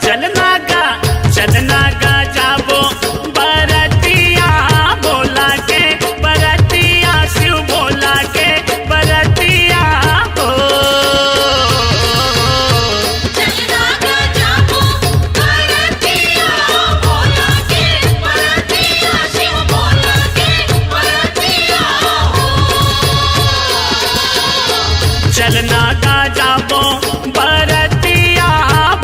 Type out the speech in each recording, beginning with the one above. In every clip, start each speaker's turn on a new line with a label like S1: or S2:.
S1: चलना गा जाबो बरतिया भोला के बरतिया शिव भोला के बरतिया हो।
S2: चलना गा जाबो बरतिया भोला के बरतिया शिव भोला के बरतिया हो।
S1: चलना गा जाबो बरतिया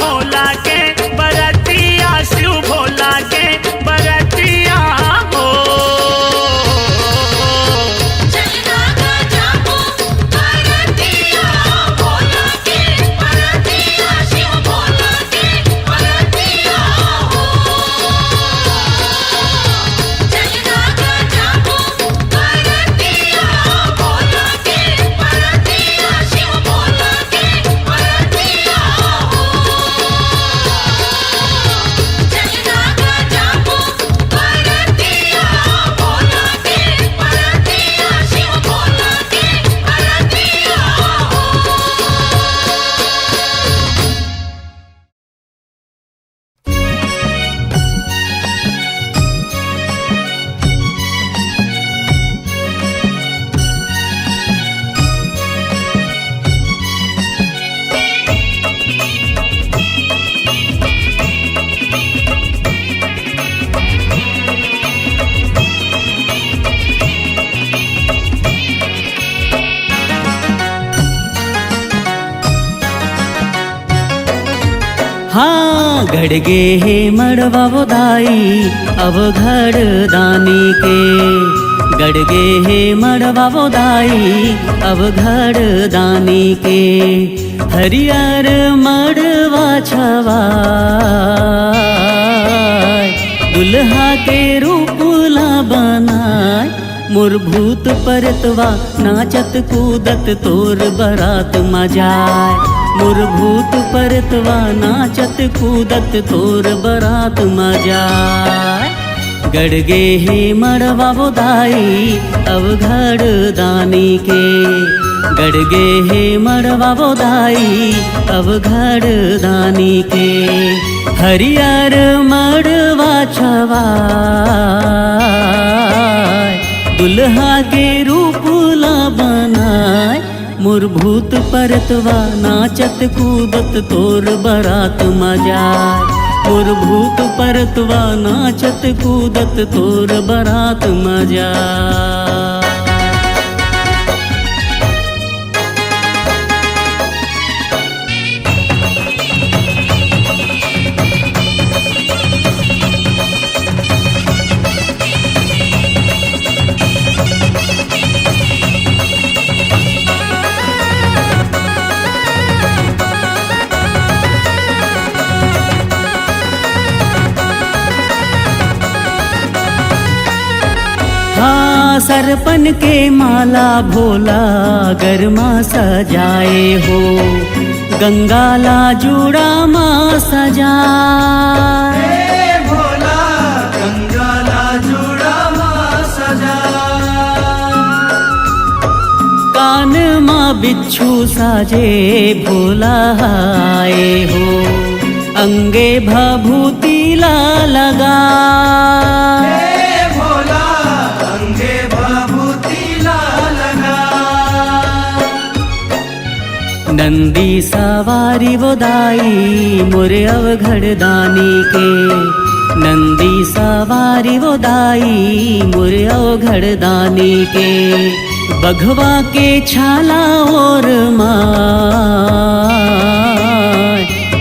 S1: भोला के बरतिया शिव भोला के बरतिया हो।
S2: चलना गा जाबो बरतिया भोला के बरतिया शिव भोला के बरतिया हो। चलना गा जाबो बरतिया भोला के बरतिया शिव भोला के बरतिया हो। चलना गा जाबो बरतिया भोला के बरतिया शिव भोला के बरतिया
S3: हाँ गड़गे हे मड़वा दाई अब घर दानी के। गड़गे हे मड़वा दाई अब घर दानी के। हरियर मड़वा छवा दुल्हा के रूपला बनाय। मोर भूत परतवा नाचत कूदत तोर बरात मजाय। मोर भूत परतवा नाचत कूदत तोर बरात मजाय। गड़गे हे मड़वा दाई अब घर दानी के। गड़गे हे मड़वा दाई अब घर दानी के। हरियर मड़वा छवा दुल्हा के रूपला बनाय। मोर भूत परतवा नाचत कूदत तोर बरात मजाय। मोर भूत परतवा नाचत कूदत तोर बरात मजाय। हाँ सरपन के माला भोला गरमा सजाए हो। गंगाला जुड़ा माँ सजाए।
S4: भोला गंगाला जुड़ा माँ सजा।
S3: कान माँ बिच्छू साजे भोला आए हो। अंगे भभूति ला लगा।
S4: भोला अंगे भभूति ला लगा।
S3: नंदी सवारी वो दाई मोरे अवघड़ दानी के। नंदी सवारी वो दाई मोरे अवघड़ दानी के। बघवा के छाला और माय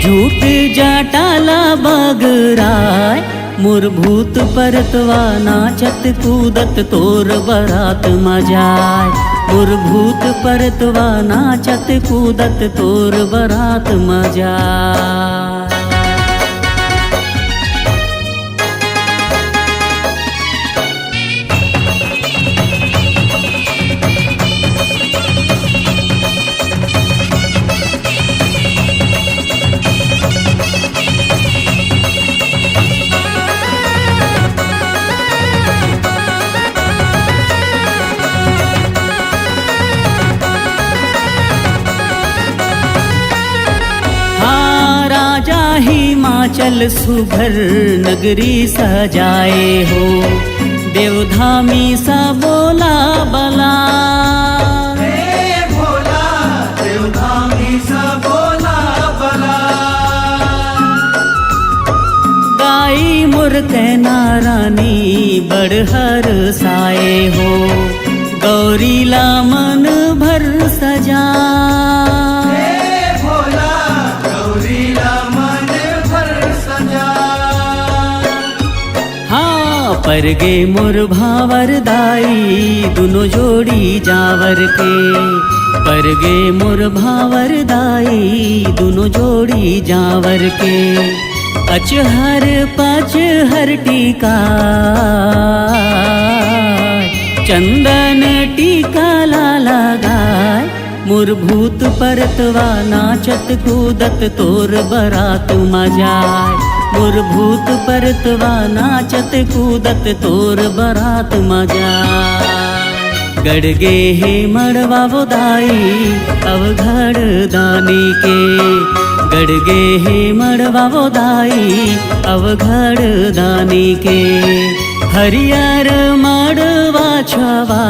S3: झूठ जाटाला बगराय। मोर भूत परतवा नाचत कूदत तोर बरात मजाय। मोर भूत परतवा नाचत कूदत तोर बरात मजाय। हिमाचल सुघर नगरी सजाए हो, देवधामी सा बोला बला।
S4: हे भोला देवधामी सा बोला बला।
S3: गाई मुर कहना रानी बड़हर साए हो, गौरीला मन भर सजा।
S4: हे भोला गौरीला मन भर सजा।
S3: हाँ परगे मोर भावर दाई दुनो जोड़ी जावर के, परगे मोर भावर दाई दुनो जोड़ी जावर के। अचहर पचहर टीका चंदन टीका ला लगाय, मोर भूत परतवा नाचत कूदत तोर बरात मजाय। मोर भूत परतवा नाचत कूदत तोर बरात मजाय। गड़गे हे मड़वा बोदाई अवघड़ दानी के, गड़गे हे मड़वा बोदाई अवघड़ दानी के। हरियर मड़वा छवा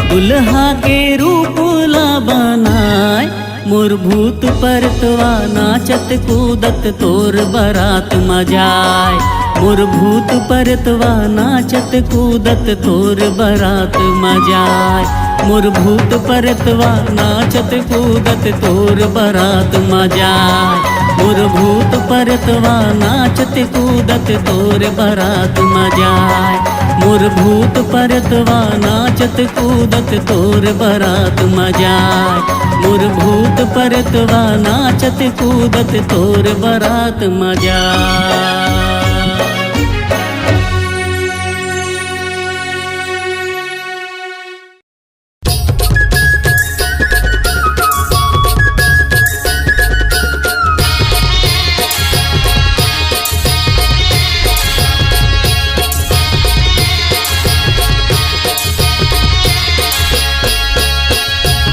S3: दुल्हा के रूप ला बनाय, मोर भूत परतवा नाचत कूदत तोर बरात मजाय। मोर भूत परतवा नाचत कूदत तोर बरात मजाय। मोर भूत परतवा नाचत कूदत तोर बरात मजाय। मोर भूत परतवा नाचत कूदत तोर बरात मजाय। मोर भूत परतवा नाचत कूदत तोर बरात मजाय। मोर भूत परतवा नाचत कूदत तोर बरात मजाय।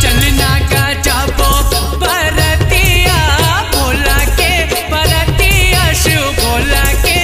S1: चलना का जाबो बरतिया भोला के, बरतिया शिव भोला के।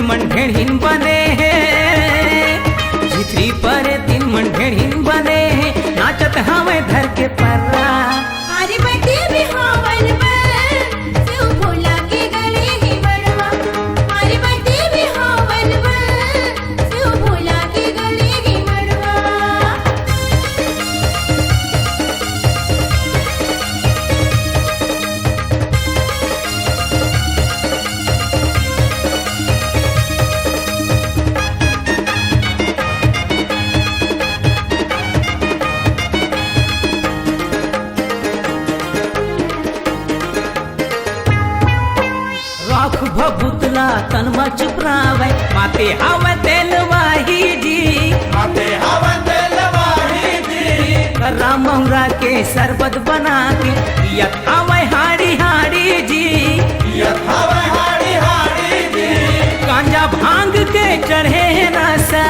S1: मन ढेढ़ीन बने हैं, झिथरी पर 3 मन ढेढ़ीन बने हैं, नाचत हवे धर के पर्रा।
S2: अरे बटे बिहावन पर शिव भोला के गले ही मड़वा। अरे बटे बिहावन पर शिव भोला के गले ही मड़वा।
S1: राख भभुतला तन मच प्रावे, माते हवे तेलवाही जी,
S4: माते हवन दिलवाही जी,
S1: कर्रा महुरा के शरबत बना के पियत हवे हाड़ी हाड़ी जी,
S4: यथावे हाड़ी हाड़ी जी,
S1: गांजा भांग के चढ़े नशा,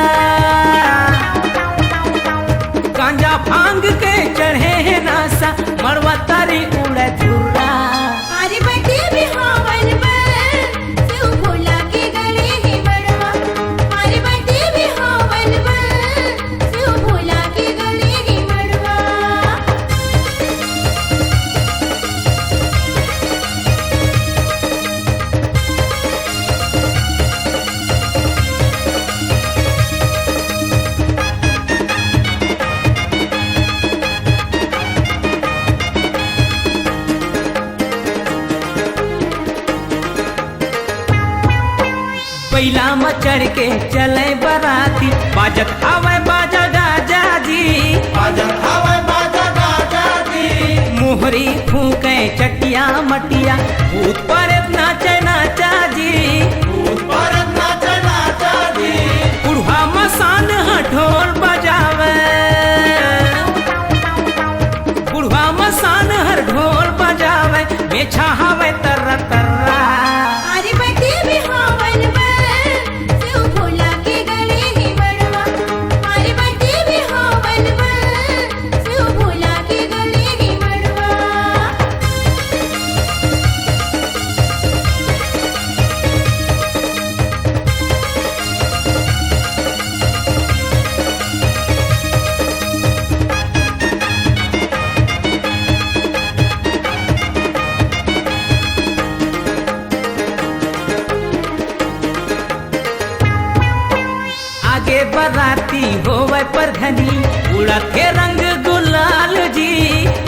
S1: गांजा भांग के चढ़े नशा, मड़वा तारी उड़े धुर्रा।
S2: अरे बटे बिहावन पर शिव भोला के गले ही मड़वा। अरे बटे बिहावन पर शिव भोला के गले ही मड़वा।
S1: बैला में चढ़ के चले बराती, बाजत हवे बाजा गाजा जी,
S4: बाजा हवे बाजा गाजा जी,
S1: मोहरी फूके चटिया मटिया, भूत पर नाचे नाचा जी,
S4: भूत परत नाचा नाचा जी,
S1: बुढ़वा मसान ढोल बजावे, बुढ़वा मसान हर ढोल बजावे, मेछा हवे तररा तररा।
S2: अरे बटे बिहावन पर शिव भोला के गले ही मड़वा। अरे बटे बिहावन पर शिव भोला के गले ही मड़वा।
S1: आगे बराती होवे पर धनी, उड़त के रंग गुलाल जी,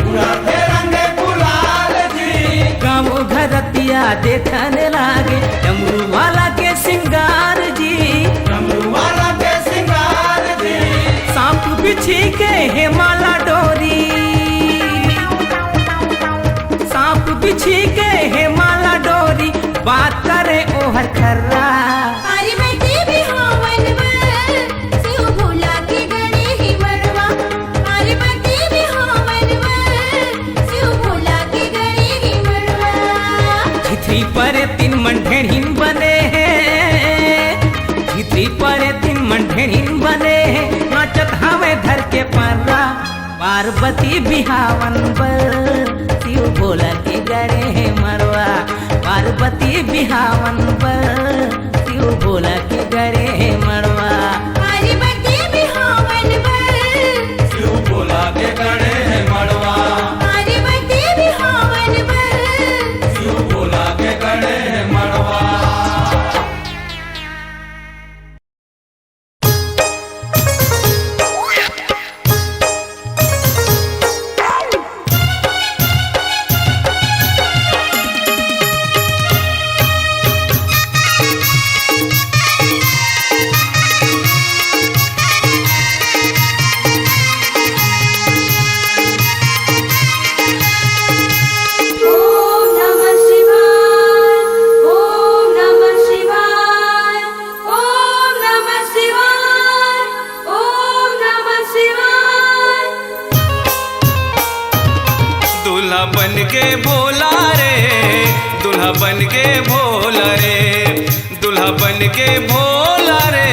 S4: पूरा थे रंगे गुलाल जी,
S1: गाँव घरतिया देखने लागे, डमरू वाला के सिंगार जी,
S4: डमरू वाला के सिंगार जी,
S1: सांप बिछी के हेमाला डोरी, सांप बिछी के हेमाला डोरी, बात करे ओहर खर्रा।
S2: अरे बटे बिहावन पर शिव भोला के गले ही मड़वा। अरे बटे बिहावन पर शिव भोला के गले ही मड़वा।
S1: झिथरी पर 3 मन ढेढ़ीन बने हैं, झिथरी पर 3 मन ढेढ़ीन बने हैं, नाचत हवे धर के पर्रा। पार्वती बिहावन पर शिव भोला के गड़े है मरवा, पार्वती बिहावन पर शिव भोला के गड़े है मरवा।
S2: अरे बटे बिहावन पर
S4: शिव भोला के गड़े हैं मड़वा,
S2: अरे बटे बिहावन पर
S4: शिव भोला के गड़े हैं मड़वा।
S1: बन के भोला रे, दूल्हा बन के भोला रे,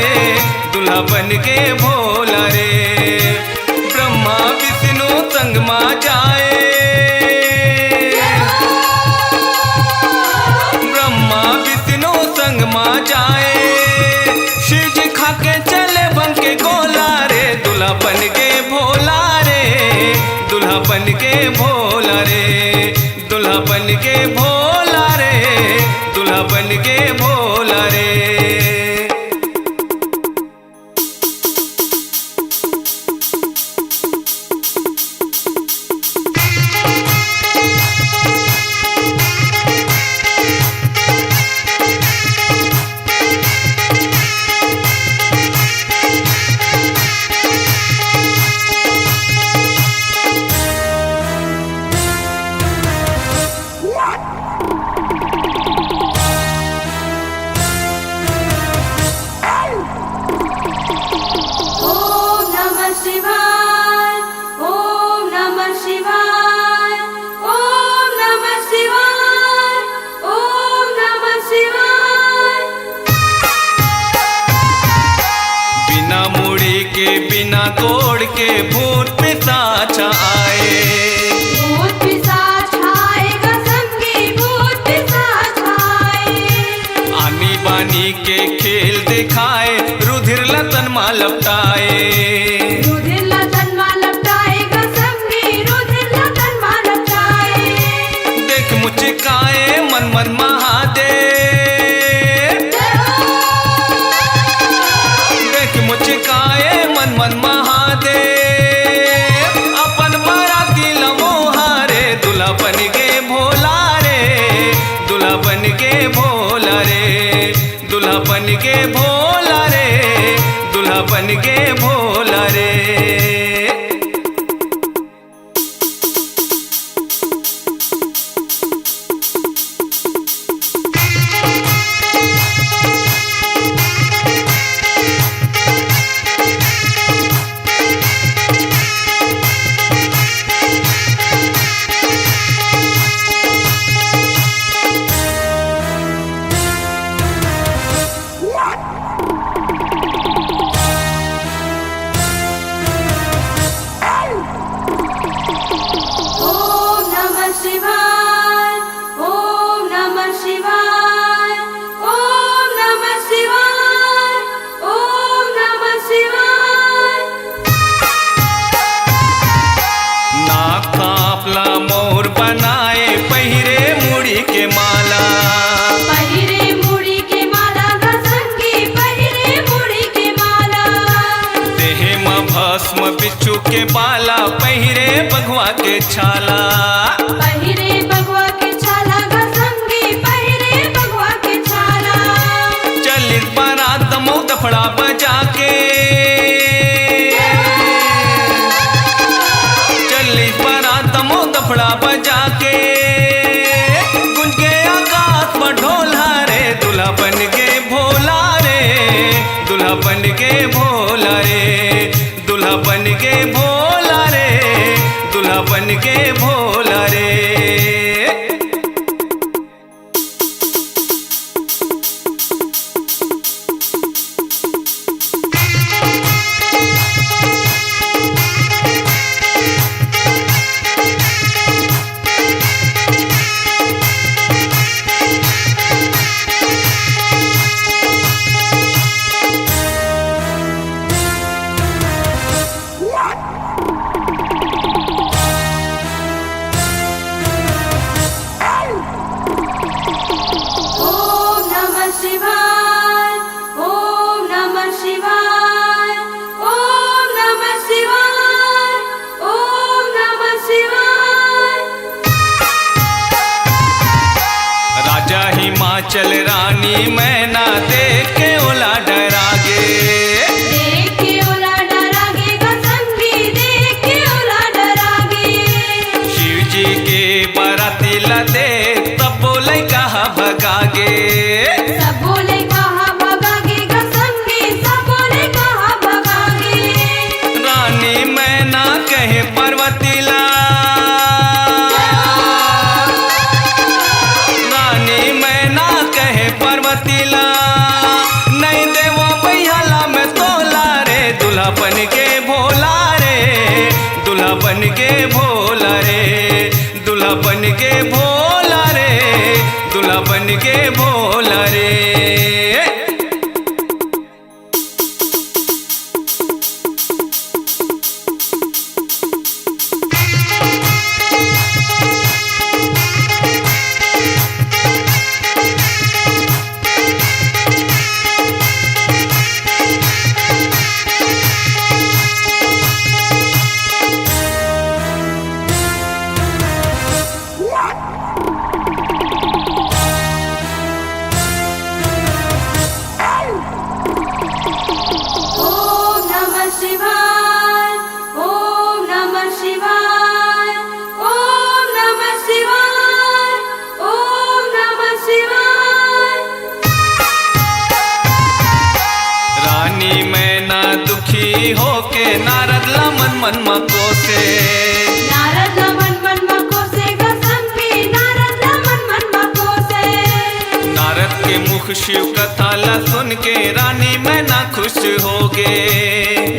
S1: दूल्हा बन के भोला रे। ब्रह्मा विष्णु संग मां जाए, ब्रह्मा विष्णु संग मां जाए,
S5: शिव जी खा के चले बन के गोला रे, दूल्हा बन के भोला रे, दूल्हा बन के भोला रे, दूल्हा बन के भोला रे, दूल्हा बन के भोला रे।
S2: ओम नमः शिवाय, ओम नमः शिवाय, ओम नमः शिवाय, ओम नमः शिवाय।
S5: बिना मुड़ी के बिना तोड़ के भूत पिशाच आए,
S2: भूत पिशाच आएगा संगी, भूत पिशाच आए।
S5: आनी बानी के खेल दिखाए, रुधिर लतन मा लपटाए,
S2: रुधिर लतन मा लपटाएगा संगी, रुधिर लतन मा लपटाए।
S5: देख मुचकाए मन मन महादेव, देख मुचकाए मन मन महादेव, अपन बाराती लमोहा रे, दूल्हा बन के भोला रे, दूल्हा बन के भोला रे, दूल्हा बन के भोला रे, दूल्हा बन के भोला रे।
S2: ओम नमः शिवाय, ओम नमः शिवाय, ओम नमः शिवाय, ओम नमः शिवाय।
S5: नाक कापला मोर बनाए, पहिरे मुड़ी के माला,
S2: पहिरे मुड़ी के माला गा संगी, पहिरे मुड़ी के माला।
S5: देह में भस्म बिच्छू के बाला, पहिरे बघवा के छाला,
S2: पहिरे बगवा के छाला गा संगी, पहिरे बगवा के छाला।
S5: चलित बारात दमो दफड़ा बजा के, चलित बारात दमो दफड़ा बजा के, गुंज के आकाश में ढोला रे, दूल्हा बन के भोला रे, दूल्हा बन के भोला रे, दूल्हा बन के भोला रे, दूल्हा बन के भोला रे।
S2: ओम नमः शिवाय, ओम नमः शिवाय, ओम नमः शिवाय, ओम नमः शिवाय।
S5: राजा हिमाचल रानी मैना देख के ओला डरा गे,
S2: देख के ओला डरागे गा संगी, देख के ओला डरागे।
S5: शिव जी के बाराती ला देख, तब बोले कहा भगागे,
S2: सब बोले कहा भगागे गा संगी, सब बोले कहा भगागे।
S5: रानी मैना कहे पार्वती ला, रानी मैना कहे पार्वती दुखी होके नारद ला मन मन मको से
S2: नारद ला मन मन मको से गसंगी नारद ला मन मन मको से
S5: नारद के मुख शिव कथा ला सुन के रानी मैं ना खुश होगे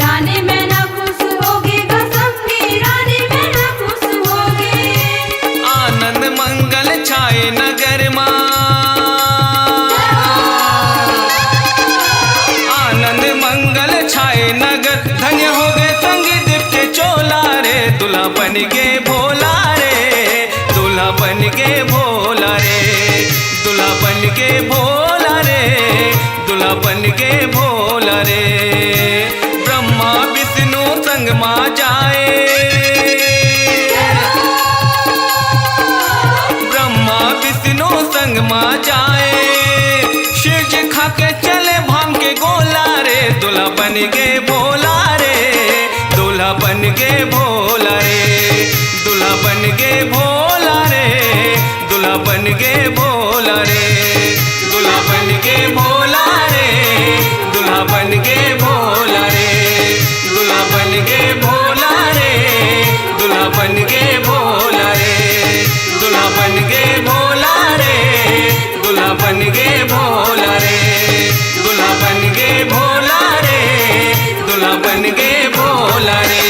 S2: रानी में ना खुश होगी गसंगी रानी में ना खुश होगी
S5: आनंद मंगल छाए नगर माँ आनंद मंगल छाए नगर धन्य हो गए संगी दीप के चोला रे दूल्हा बन के भोला रे दूल्हा बन के भोला रे दूल्हा बन के भोला रे दूल्हा बन के भोला रे ब्रह्मा विष्णु संग मा जाए ब्रह्मा विष्णु संग मा जाए शिव जी खा के चले भांग के गोला रे दूल्हा बन के भोला रे दूल्हा बन के भोला रे दूल्हा बन के भोला रे दूल्हा बन के भोला रे दूल्हा बन के भोला रे दूल्हा बन के भोला रे दूल्हा बन के भोला रे दूल्हा बन के भोला रे दूल्हा बन के भोला रे दूल्हा बन के भोला रे दूल्हा बन के भोला रे दूल्हा बन के भोला रे।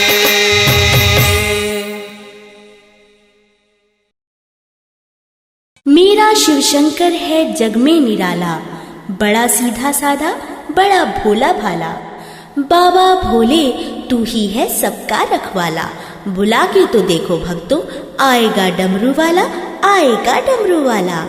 S6: मेरा शिव शंकर है जग में निराला, बड़ा सीधा साधा बड़ा भोला भाला। बाबा भोले तू ही है सबका रखवाला, बुला के तो देखो भक्तों आएगा डमरू वाला, आएगा डमरू वाला।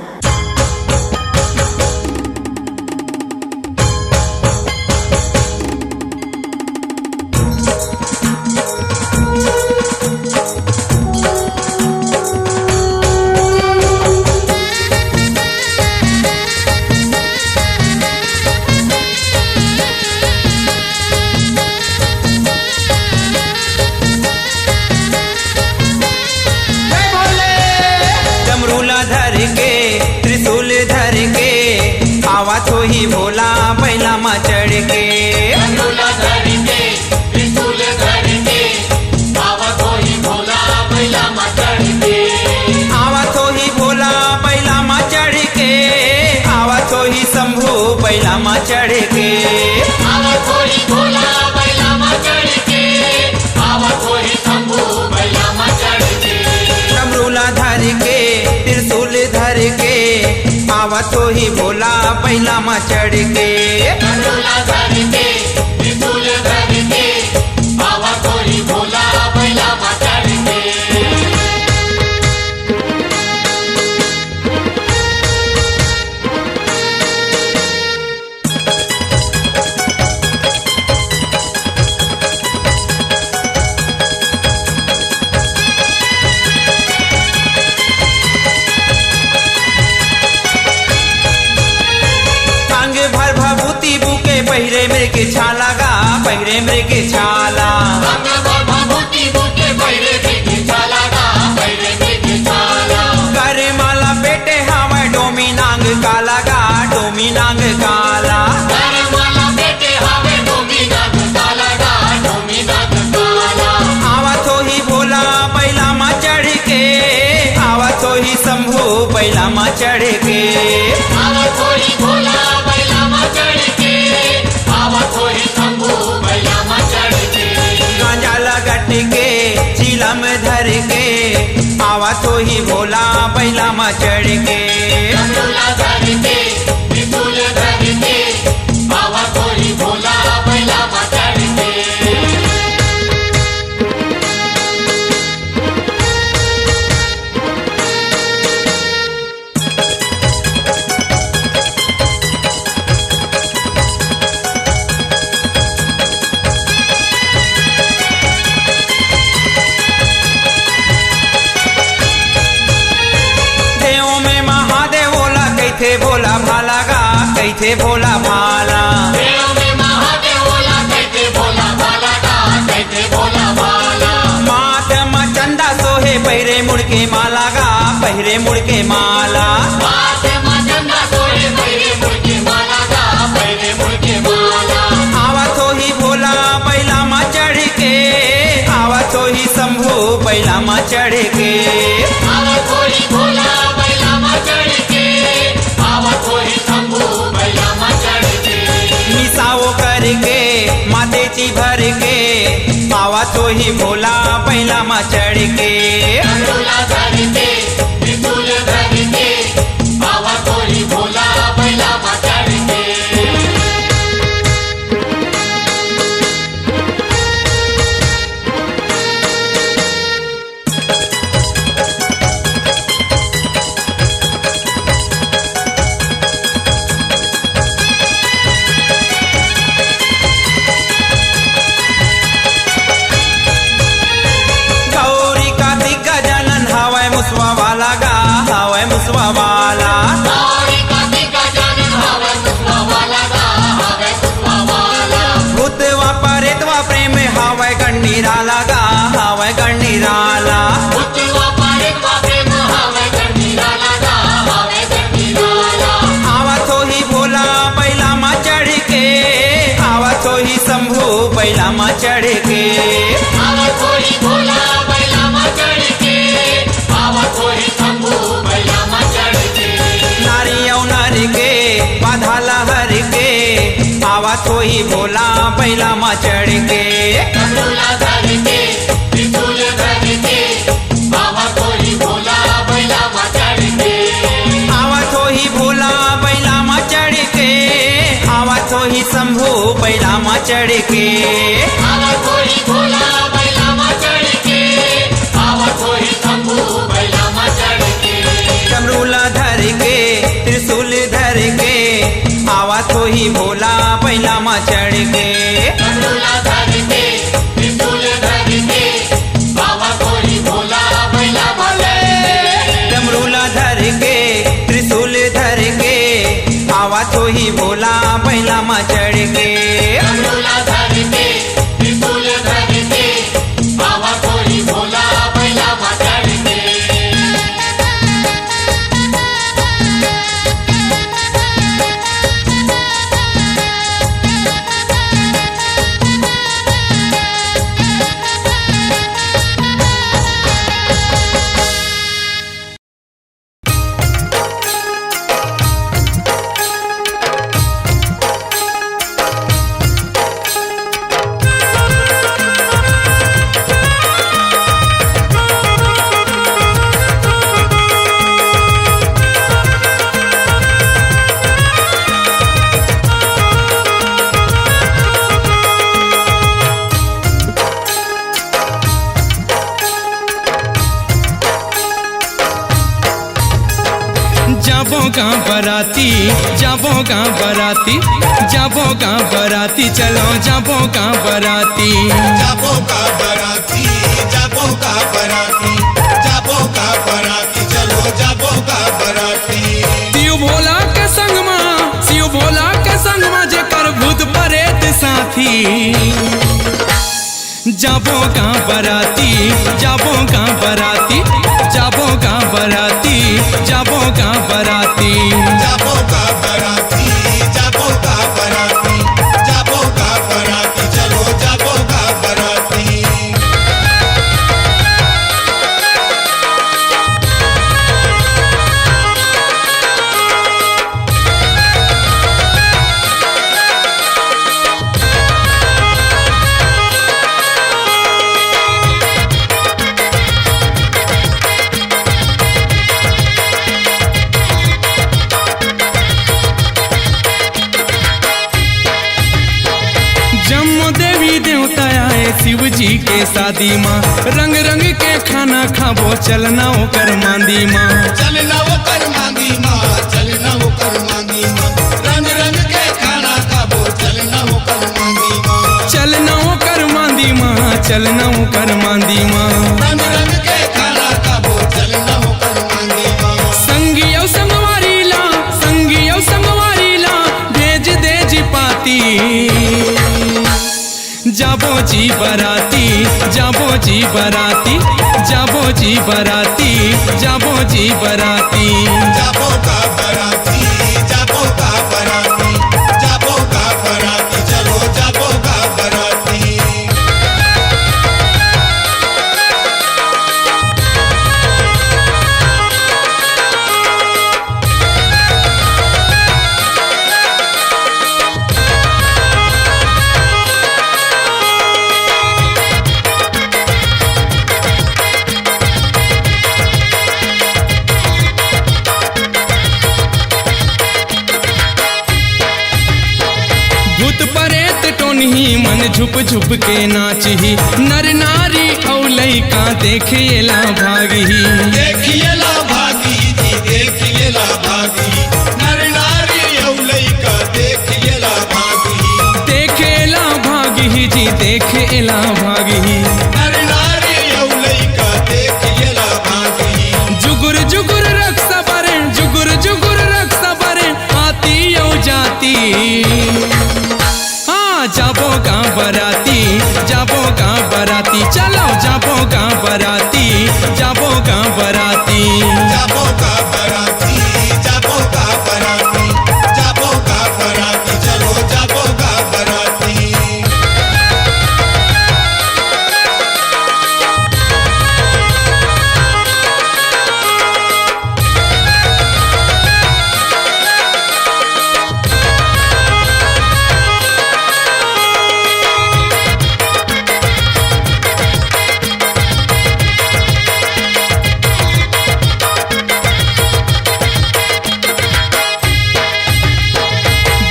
S1: तो ही भोला बैला मा चढ़ के
S4: डमरूला धर के त्रिशूल धर के आवा तो ही भोला बैला मा चढ़ के
S1: आवा तो ही भोला बैला मा चढ़ के आवा तो ही शंभू बैला मा चढ़ के
S4: आवा तो ही भोला बैला मा चढ़ के आवा तो ही शंभू बैला मा चढ़ के
S1: डमरूला धर के त्रिशूल धर के आवा तो ही भोला बैला मा चढ़ के
S4: डमरूला धर के त्रिशूल धर के आवा तो ही भोला बैला मा चढ़ के
S1: पहिरे मृग छाला गा पहिरे मृग छाला करे माला बेटे हवा डोमी नांग काला गा डोमी नांग काला आवा तो ही भोला बैला मा चढ़ के आवा तो ही शंभू बैला मा चढ़ के
S4: आवा तो ही भोला बैला मा चढ़ के आवा तो ही शंभू बैला मा चढ़ के
S1: गांजा लगट के चिलम धर के आवा तो ही भोला बैला मा चढ़ के
S4: डमरूला धर के त्रिशूल धर के आवा तो ही भोला बैला मा चढ़ के
S1: कैथे भोला भाला गा कैथे भोला भाला माथ में चंदा सोहे पहिरे मुड़ के माला गा पहिरे मुड़ के माला आवा तो ही भोला बैला
S5: चढ़ के
S4: आवत होई भोला बैला मा चढ़ के आवत होई शंभू बैला मा चढ़ के
S5: मिसाओ करके मातेची भर के आवा तो ही भोला बैला मा चढ़ के
S4: डमरूला धर के त्रिशूल धर के आवत होई भोला बैला मा चढ़ के
S5: गौरी कार्तिक गजानन हवय मुसवा वाला गा हवय मुसवा वाला
S4: गौरी कार्तिक गजानन हवै मुसवा वाला गा हवै मुसवा वाला
S5: भूतवा परेतवा प्रेम हवय गणनीराला गा हवय गणनीराला
S4: भूतवा पारेतवा प्रेम हवै गणनीराला गा हवै गणनीराला
S5: आवत हो ही भोला बैला मा चढ़ के आवत हो ही शंभू बैला मा चढ़ के
S4: आवत होई भोला बैला मा चढ़ के आवत होई शंभू बैला मा चढ़ के
S5: नारी औ नारी के बाधा लहर के आवत हो ही भोला बैला मा चढ़ के
S4: डमरूला धर के त्रिशूल धर के आवत होई भोला बैला मा चढ़ के
S5: आवत हो ही भोला बैला मा चढ़ के आवत हो ही शंभू बैला मा चढ़ के
S4: आवत होई भोला बैला मा चढ़ के आवत होई शंभू बैला मा चढ़ के
S5: डमरूला धर के त्रिशूल धर के आवत हो ही भोला बैला मा चढ़ के
S4: डमरूला धर के त्रिशूल धर के आवत होई भोला बैला मा चढ़ के
S5: डमरूला धर के त्रिशूल धर के आवत हो ही भोला बैला मा चढ़ के
S4: डमरूला धर के त्रिशूल धर के आवत होई भोला बैला मा चढ़ के
S7: जाबो गाँव बराती जाबो गाँव बराती जाबो गाँव बराती चलो जाबो गाँव बराती
S8: जाबो का बराती जाबो का बराती जाबो का बराती चलो जाबो का बराती
S7: शिव भोला के संग माँ शिव भोला के संग माँ जेकर भूत प्रेत साथी जाबो गाँव बराती जाबो गाँव बराती जाबो गाँव बराती जाबो गाँव बराती
S8: जाबो का बराती जाबो का बराती जाबो का बराती चलो जाबो का बराती
S7: जम्मो देवी देवता आए शिव जी के शादी माँ रंग रंग के खाना खाबो चलना ओकर मांदी माँ
S8: चलना वो कर मांगी माँ चलना वो कर मांगी माँ रंग रंग के खाना खाबो चलना वो कर मांगी माँ
S7: चलना ओकर मांदी माँ चलना ओकर मांदी माँ
S8: रंग रंग के खाना खाबो चलना वो कर मांगी माँ
S7: संगियो संगवारी ला संगियो संगवारी ला भेज दे जी पाती जाबो जी बराती जाबो जी बराती जाबो जी बराती जाबो जी बराती
S8: जाबो का बराती जाबो का बराती जाबो का बराती चलो जाबो का बराती
S7: नाचत टोनही मन झुप झुप के नाचही नर नारी औ लइका देखेला भागी
S8: देखिएला भागी जी देखिएला भागी नर नारी औ लइका देखिएला भागी
S7: देखेला भागी जी देखेला भागी
S8: नर नारी औ लइका देखिएला भागी
S7: जुगुर जुगुर रक्स बरे जुगुर जुगुर रक्स बरे आती औ जाती हाँ जाबो गाँव बराती जाबो गाँव बराती चलो जाबो गाँव बराती जाबो गाँव बराती
S8: जाबो का बराती जाबो का बराती जाबो का बराती चलो जाबो का बराती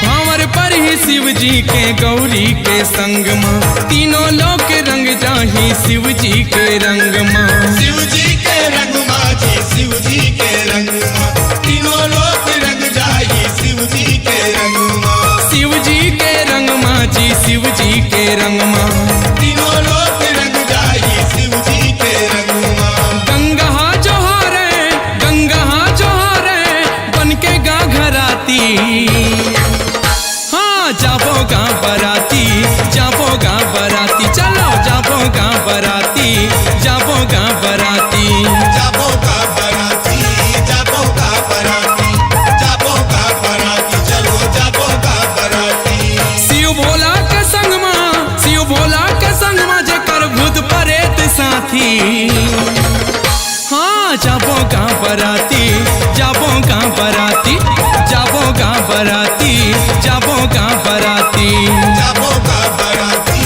S7: भावर पर ही शिव जी के गौरी के संग माँ तीनों लोक रंग जाही शिव जी के रंग माँ
S8: शिव जी के रंग माझी शिव जी के रंग माँ तीनों लोक रंग जाई शिव जी के रंग माँ
S7: शिव जी के रंग माँ जी शिव जी के रंग माँ
S8: तीनों लोक रंग जाई शिव जी के रंग माँ
S7: गंगा जोहारे बन के गा घराती हाँ जाबो गाँव बराती जाबो गाँव बराती चलो जाबो गाँव बराती जाबो गाँव बराती
S8: जाबो का बराती जाबो का बराती जाबो का बराती चलो जाबो का बराती
S7: शिव भोला के संग माँ जेकर भूत प्रेत साथी हाँ जाबो गाँव बराती जाबो गाँव बराती जाबो गाँव बराती जाबो गाँव बराती
S8: जाबो का बराती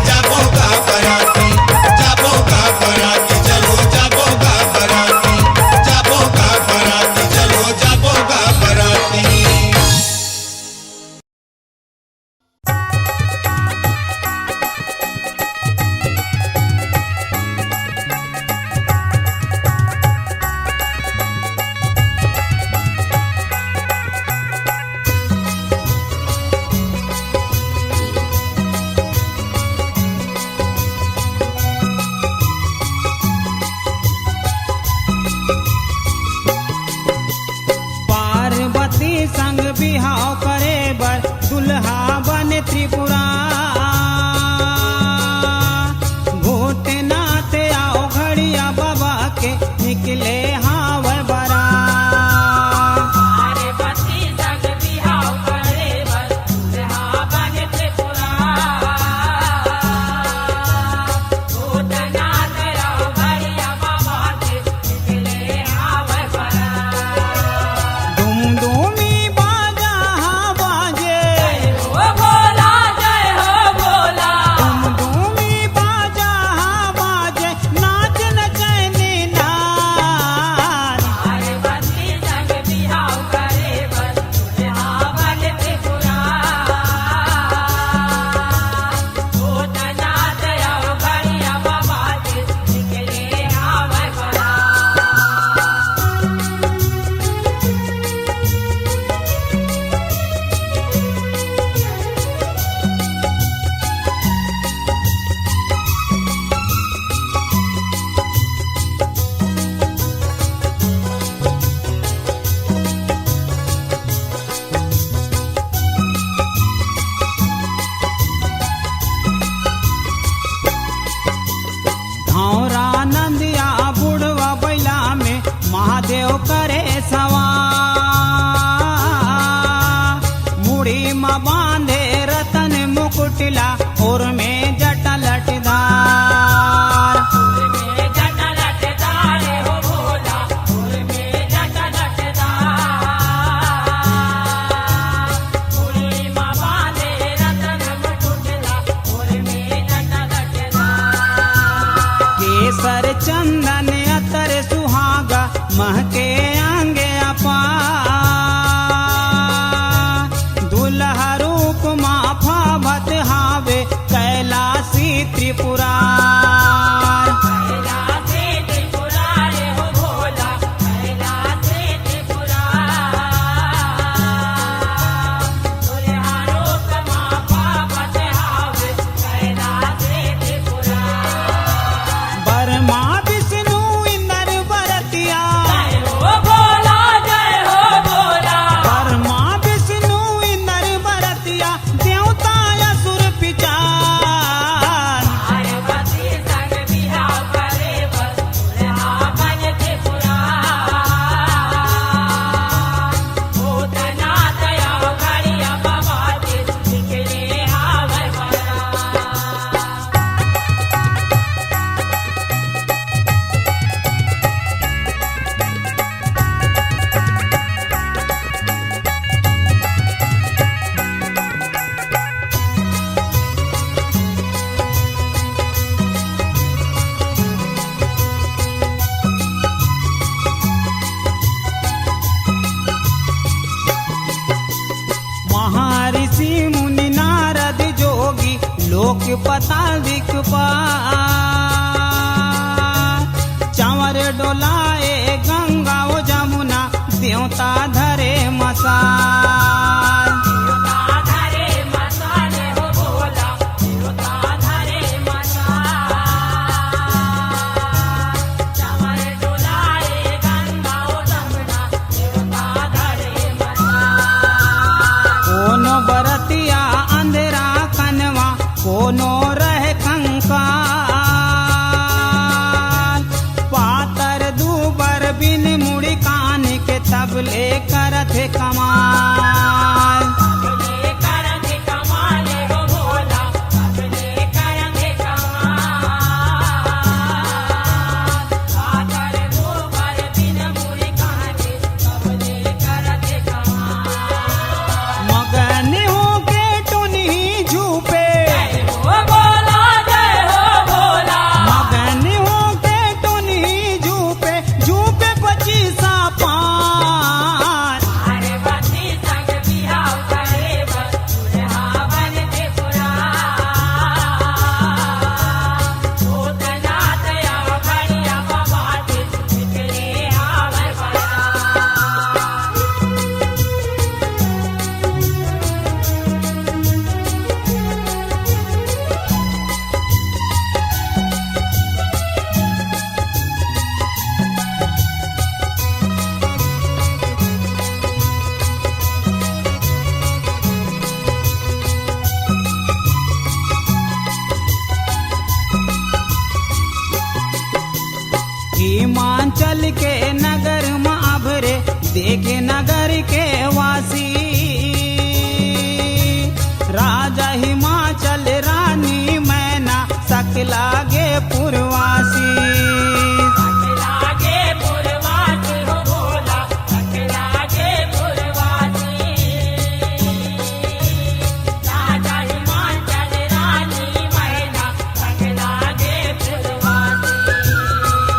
S8: जाबो का बराती जाबो का बराती चलो जाबो का बराती जाबो का बराती चलो जाबो का बराती
S1: पार्वती संग बिहाव करे बर दुल्हा बने त्रिपुरा भूतनाथ आओ घड़िया बाबा के निकले हाव बरा धूमधूमी बाजा हाँ बाजे धूमधूमी बाजा हाँ बाजे नाच नचैनी नाच धौरा नंदिया बुढ़वा बैला में महादेव करे सवार मुड़ी में बांधे रतन मुकुटला और में जटा लटदार केसर चंदन अतर सुहागा महके आंगे अपा दुल्हा रूप माफा भत हा त्रिपुरार। बर्मा विष्णु इंद्र बरतिया, बर्मा विष्णु इंद्र बरतिया, देवता असुर पिचार। महर्षि मुनि नारद जोगी लोक पताल दिक्पाल। चंवर डोलाए गंगा ओ जमुना, देवता धरे मसाल। कोनो बरतिया अंधेरा कनवा, कोनो रहे कंकाल। पातर दूबर बिन मुड़ी कान के, तबले करत कमाल। मगन होके टुनही झूपे, मगन होके टुनही झूपे, झूपे पचीसा पार। हिमाचल के नगर में अभरे, देखे नगर के वासी। राजा हिमाचल रानी मैना, सकला गे पुरवासी।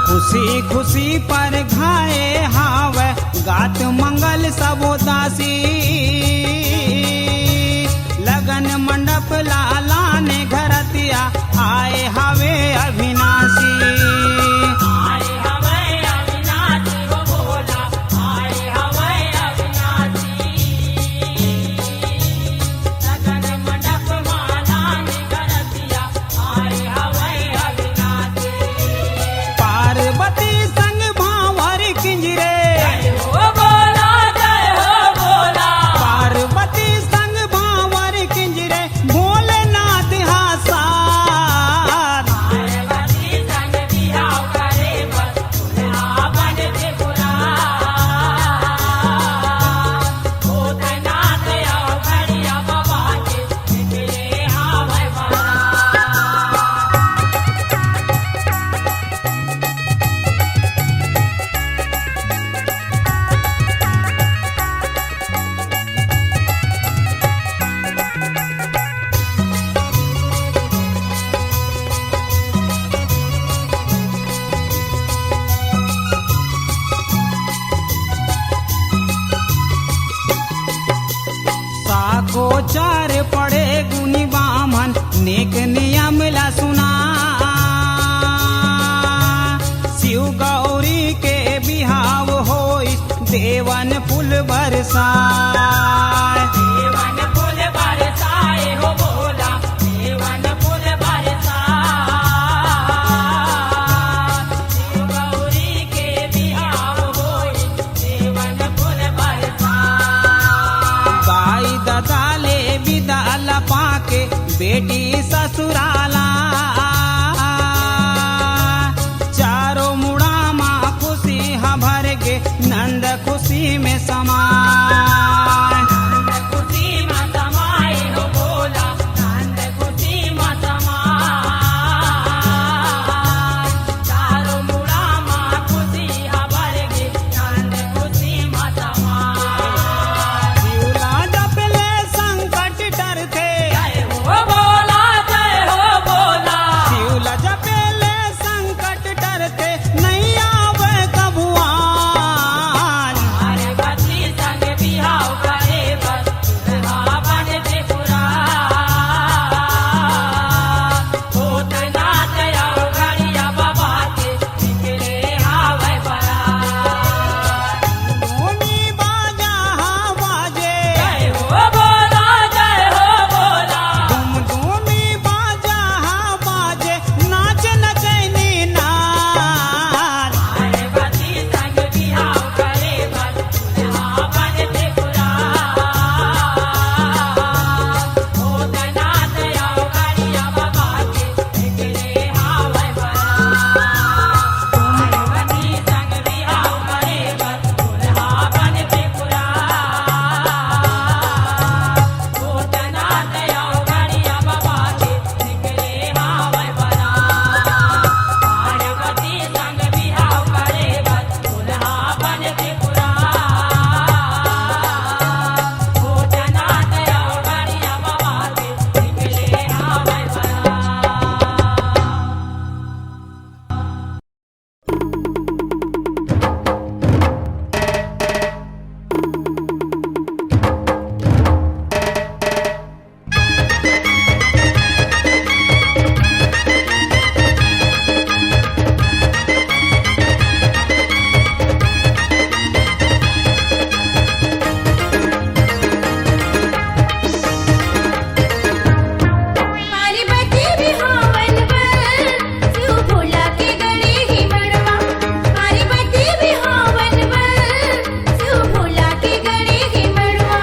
S1: खुशी खुशी पर घाए हावे, गात मंगल सबो दासी। लगन मंडप लाला ने घरतिया, आए हवे अविनाशी। पार्वती संग भावर किंजरे, पार्वती संग भावर किंजरे, भोलेनाथ हासार। गोचार पड़े गुनी बामन, नेक नियम ला सुना।
S9: बरसाए।
S1: जीवन फूल बरसाए हो भोला, जीवन फूल बरसाए। शिव गौरी के बिहाव होई, जीवन फूल बरसाए।
S9: बाई दादा ले विदा पाके बेटी ससुराला, चारों मुड़ा माँ खुशी हा भर के नंद खुशी में समाए।
S1: खुशी में समाए हो भोला, नंद खुशी में समाए। चारों मुड़ा माँ खुशी हबर गे, नंद खुशी में समाए।
S9: शिवला जपले संकट डरते,
S1: जय हो भोला, जय हो भोला।
S9: शिवला जपले संकट डरते नहीं आवे कबुआन।
S1: अरे बच्ची संग बिहाव करे बस, दुल्हा बन त्रिपुरा। होत नाच आओ घड़िया बाबा के, निकले आवे बारात।
S9: धूनी बाजा हा बाजे,
S1: जय हो भोला, जय हो भोला।
S9: धूमी बाजा हा बाजे, नाच नचैनी नाच।
S1: अरे बच्ची संग बिहाव करे बस, दुल्हा बन त्रिपुरा। होत नाच आओ घड़िया बाबा के, निकले आवे बारात। अरे बच्ची संग बिहाव करे बस, दुल्हा बन त्रिपुरा। होत नाच आओ घड़िया बाबा के, निकले आवे बारात। पार्वती संग बिहाव करे बस, दुल्हा बन त्रिपुरा। होत नाच आओ घड़िया बाबा के, निकले आवे
S2: पार्वती बिहावन बर, शिव भोला के गले ही मड़वा। पार्वती बिहावन बर, शिव भोला के गले ही मड़वा।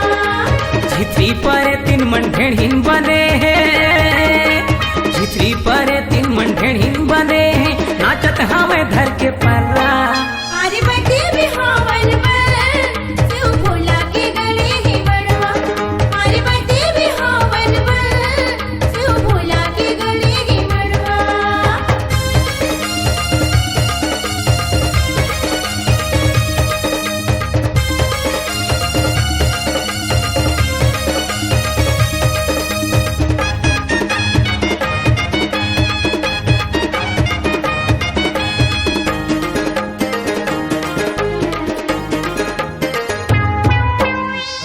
S1: झिथरी पर तीन मंढेढ़िन बने हैं, झिथरी पर तीन मंढेढ़िन बने हैं, नाचत हमें धर के पर्रा।
S2: पार्वती बिहावन बर, शिव भोला के गले ही मड़वा। पार्वती बिहावन बर, शिव भोला के गले ही मड़वा।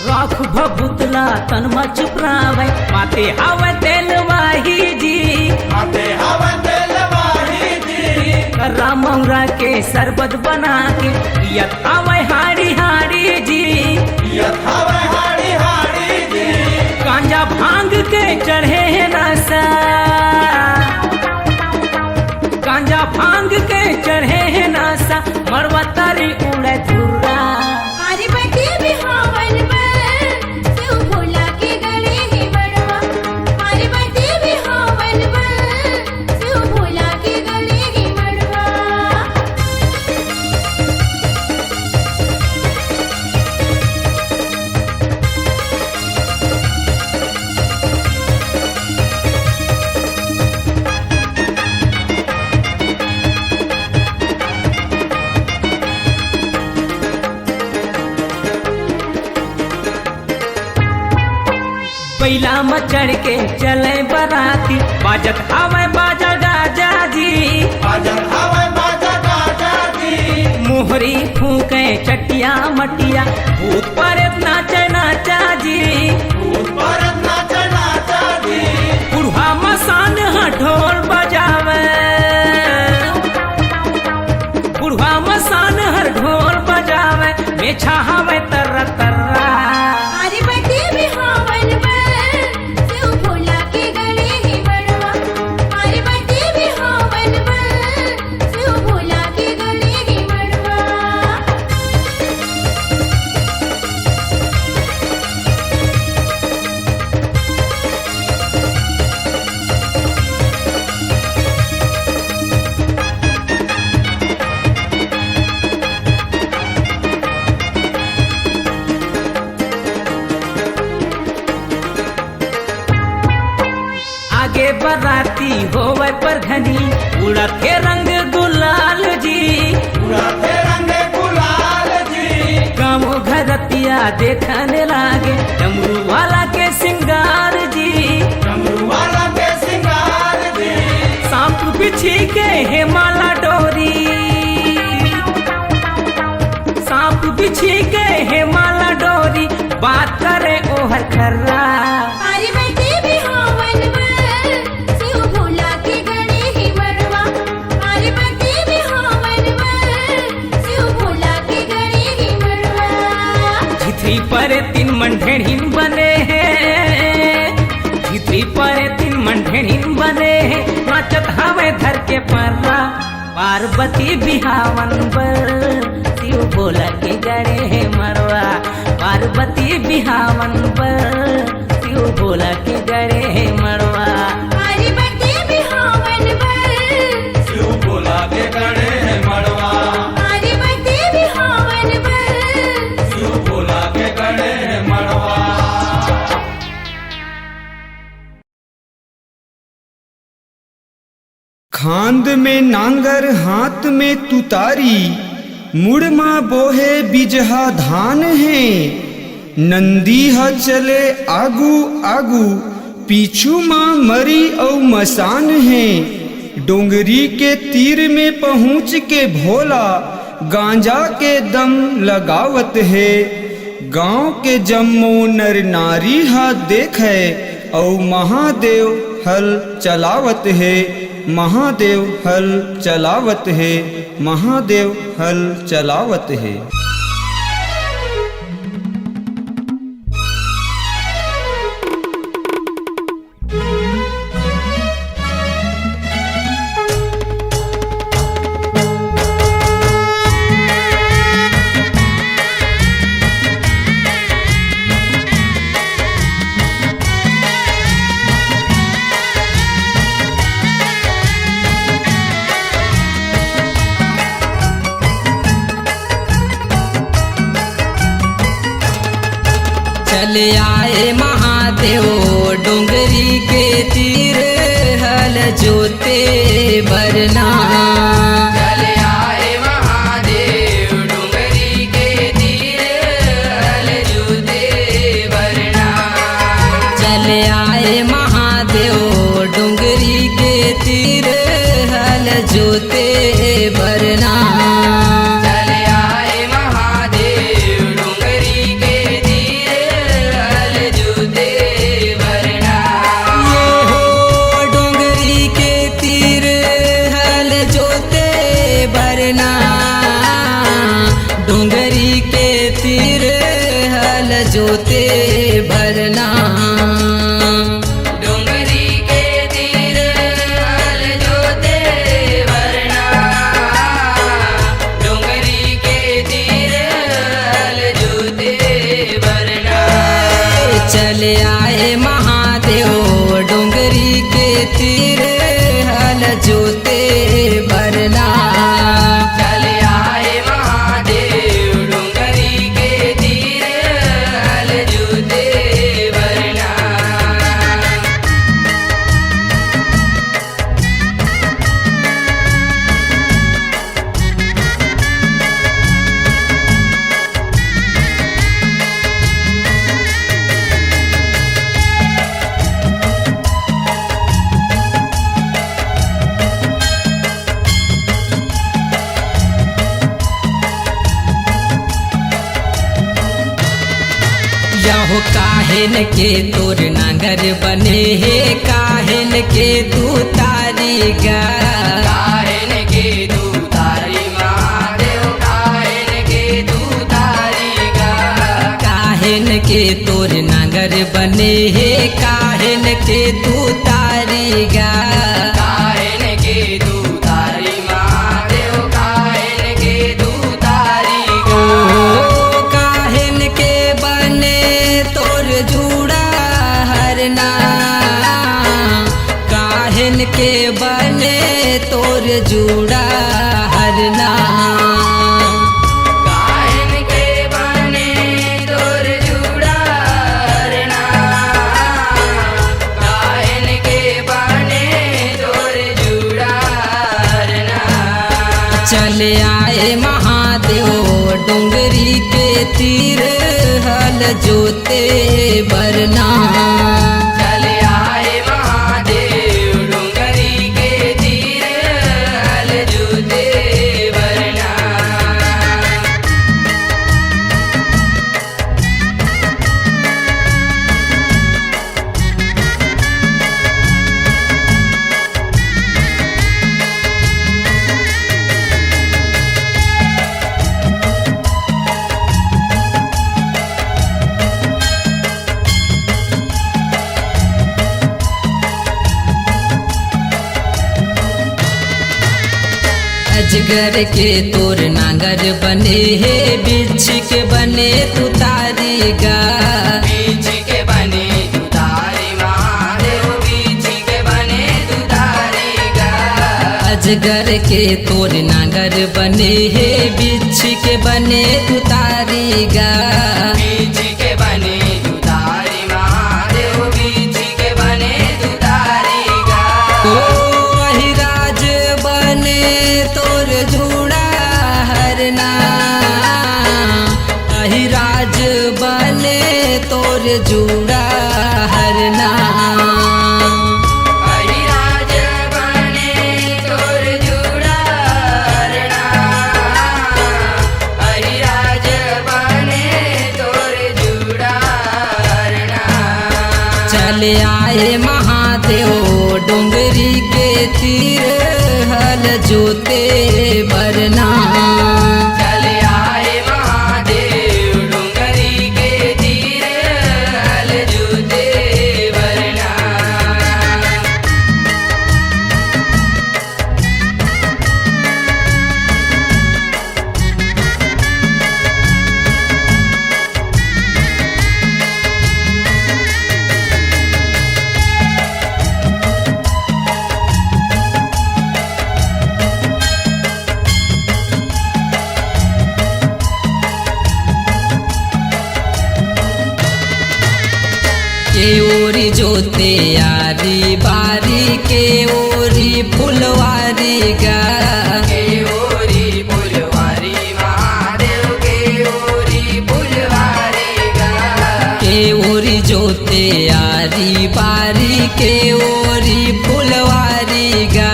S1: राख भभुतला तन मच प्रावे, माते हवे तेलवाही जी।
S4: माते हवन दिलवाही जी,
S1: कर्रा मौरा के शरबत बना के, पियत हवे हाड़ी हाड़ी जी।
S4: यथावे हाड़ी हाड़ी जी,
S1: गांजा भांग के चढ़े हैं नशा, गांजा भांग के चढ़े हैं नशा, मरवा तारी उड़े धुर्रा।
S2: पार्वती बिहावन बर, शिव भोला के गले ही मड़वा। पार्वती बिहावन बर, शिव भोला के गले ही मड़वा।
S1: बैला में चढ़ के चले बराती, बाजत हवे बाजा गाजा जी।
S4: बाजन हवे बाजा गाजा जी,
S1: मोहरी फूके चटिया मटिया, भूत प्रेत नाचे नाचा जी।
S4: भूत परत नाच नाचा जी,
S1: बुढ़वा मसान हा ढोल बजावे, बुढ़वा मसान हर ढोल बजावे, मेछा हवे तररा तररा। आगे बराती होवे पर घनी उड़ते रंग गुलाल जी,
S5: उड़ाते रंग गुलाल जी।
S1: गाँव घरतिया देखने लागे डमरू वाला के सिंगार जी,
S5: डमरू वाला के सिंगार जी।
S1: सांप बिछी के हे माला डोरी, सांप बिछी के हे माला डोरी, बात करे ओहर खर्रा।
S2: पार्वती बिहावन वर शिव भोला के गणे ही मड़वा, पार्वती बिहावन वर शिव भोला के गणे ही मड़वा।
S1: झिथरी पर तीन मंढेड़ीन बने हैं, झिथरी पर तीन मंढेड़ीन बने हैं, नाचत हवे धर के पर्रा। पार्वती बिहावन पर शिव भोला के गणे है मरवा, पार्वती बिहावन पर शिव भोला के गणे है मरवा।
S2: पार्वती बिहावन वर
S5: शिव भोला के गणे है मड़वा,
S2: पार्वती बिहावन वर
S5: शिव भोला के गणे है मड़वा।
S10: खांद में नांगर हाथ में तुतारी, मुड़मा बोहे बिजहा धान है। नंदीहा चले आगू आगू, पीछू माँ मरी और मसान है। डोंगरी के तीर में पहुँच के भोला गांजा के दम लगावत है। गांव के जम्मो नर नारी हाथ देखे और महादेव हल चलावत है, महादेव हल चलावत है, महादेव हल चलावत है।
S11: चले आए महादेव डोंगरी के तीर, हल जोते बरना। चले आए महादेव डोंगरी के तीर, हल जोते बरना। चले आए महादेव डोंगरी के तीर, हल जोते बरना। डोंगरी के तीर हल जोते भरना, डोंगरी के तीर हल जोते भरना, डोंगरी के तीर हल जोते भरना। चले आए महादेव डोंगरी के तीर हल जोते भरना। यहो काहेन के तोर नांगर बने हे, काहेन के तू तारी गा, काहेन के तू तारी महादेव, काहेन के तू तारी गा। काहेन के तोर नांगर बने हे, काहेन के तू तारी गा, काहेन के तू तारी महादेव, काहेन के तू तारी गा। काहेन के बने तोर जूड़ा हरना, काहेन के बने तोर जूड़ा हरना। काहेन के बने तोर जूड़ा हरना, काहेन के बने चले आए महादेव डोंगरी के तीर हल जोते बरना चले आए महादेव डोंगरी के तीर हल जोते बरना अजगर के तोर नागर बने हे बिछ के बने तू तारी गा बिछ के बने तू तारी महादेव बिछ के बने तू तारी गा अजगर के तोर नागर बने हे बिछ के बने तू तारी गा बिछ के बने तू तारी महादेव बिछ के बने तू तारी गा हरना अहिराज बने तोर जूड़ा हरना अहिराज बने तोर जूड़ा हरना अहिराज बने तोर जूड़ा हरना चले आए महादेव डोंगरी के तीर हल जोते बरना चले आए महादेव डोंगरी के तीर हल जोते बरना के ओरी जोते यारी बारी के ओरी फुलवारी गा के ओरी फुलवारी महादेव के ओरी फुलवारी गा के ओरी जोते यारी बारी के ओरी फुलवारी गा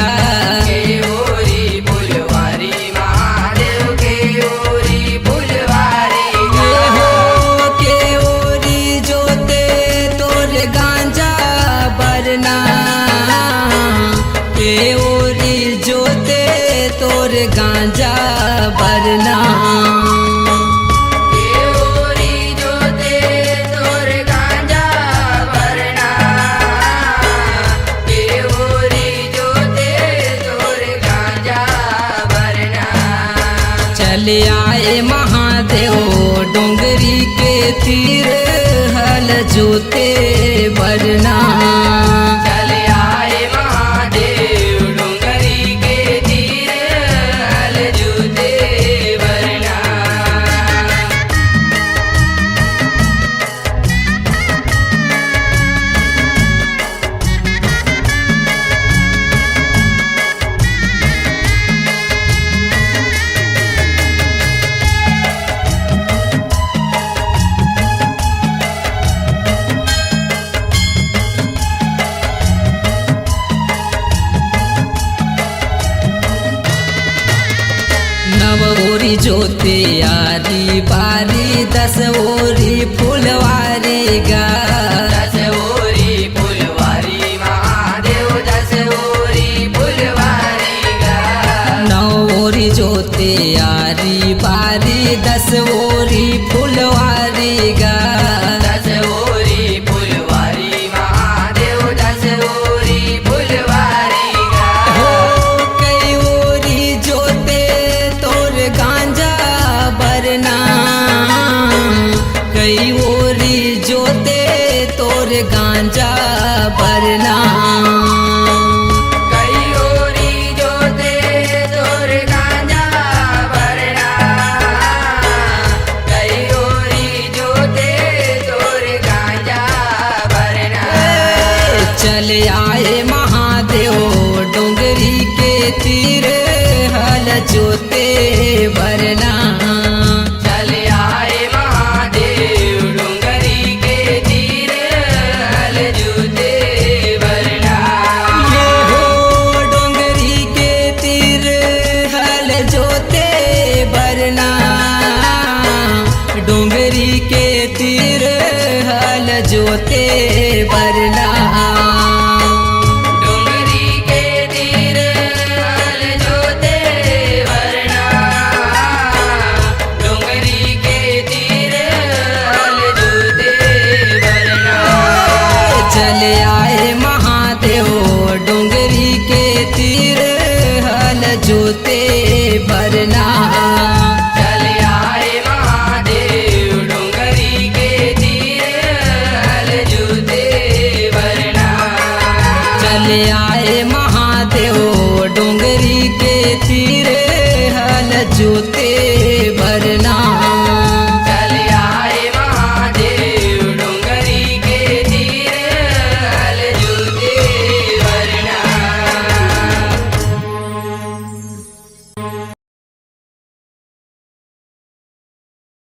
S11: के ओरी फुलवारी महादेव के ओरी फुलवारी गा हो के ओरी जोते गांजा बरना के ओरी जोते तोर गांजा बरना के ओरी जोते तोर गांजा बरना के ओरी जोते तोर गांजा बरना चले आए महादेव डोंगरी के तीर हल जोते बरना चले आए महादेव डोंगरी के तीर हल जोते बरना नव ओरी जोते यारी बारी 10 ओरी फुलवारी गा 10 ओरी फुलवारी महादेव 10 ओरी फुलवारी गा 9 ओरी जोते यारी बारी 10 ओरी फुलवारी गा 10 ओरी फुलवारी महादेव 10 ओरी फुलवारी गा हो कई ओरी जोते तोर गांजा बरना कई ओरी जोते तोर गांजा बरना कई ओरी जोते तोर गांजा बरना कई ओरी जोते तोर गांजा बरना चले आए महादेव डोंगरी के तीर हल जोते चले आए महादेव डोंगरी के तीर